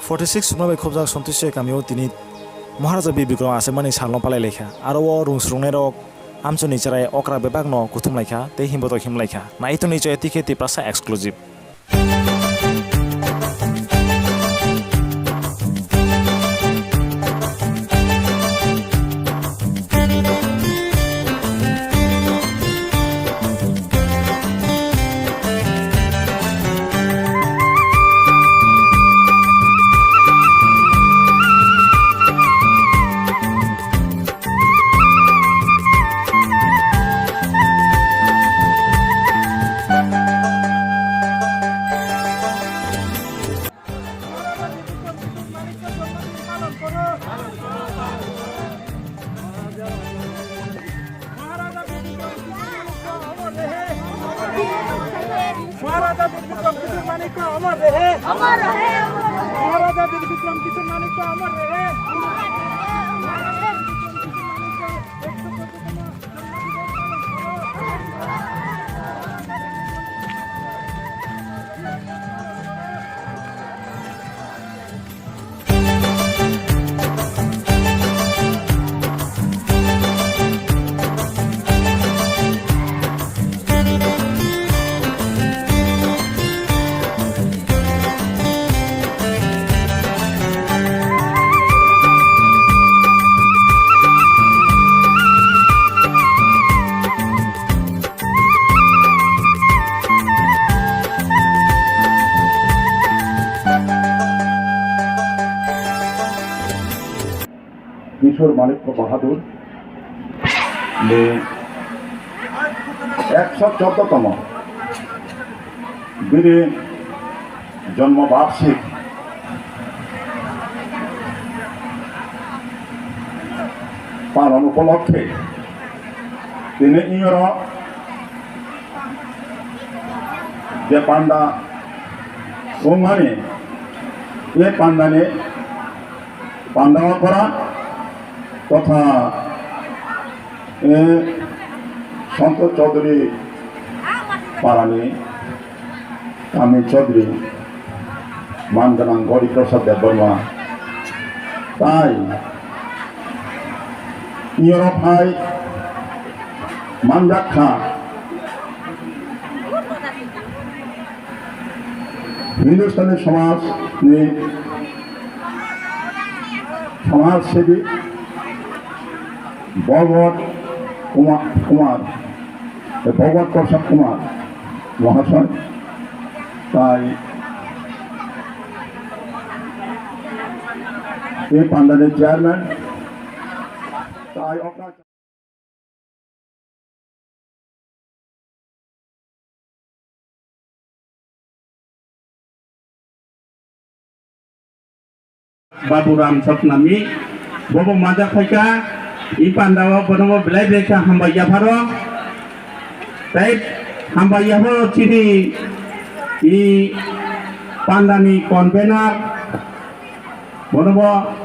46 सुनाबै खोबजाक सन्तिसे गामियाव दिनै महाराजा बि बिक्रम आसेमानि सालनो पालाय लेखा आरो ओ रुंस्रुंनाय रक आमचो निचाराय अक्रा बेबाग न कुथुम लायखा ते हिमबत हिम लायखा नाइतो निचय तिखे ति प्रासा एक्सक्लुसिव महाराजा विक्रम किशोर मानिक का अमर रहे, अमर रहे। महाराजा विक्रम किशोर मानिक का अमर रहे। किशोर मानिक बहादुर ने 114तम वीर जन्मवार्षिक पालन उपलक्षे তিনি ইয়র যে পান্ডা ওমানে এ পান্ডানে পান্ডাওয়া করা তথা সন্তোষ চৌধুরী পারানি কামি চৌধুরী মানগানাং গরিপ্রসাদ দেববর্মা তাই ইউরোপাই মানজাক খা হিন্দুস্তানি সমাজসেবী ভগবত প্রসাদ কুমার মহাশয় তাই এই পান্ডানের চেয়ারম্যান তাই Baburam Sapnami, Bobo Madafaka, Ipandawa, Bonomo Bledeka, Hambayavaro, right? Hambayavo, Chidi, I Pandani convener, Bonobo.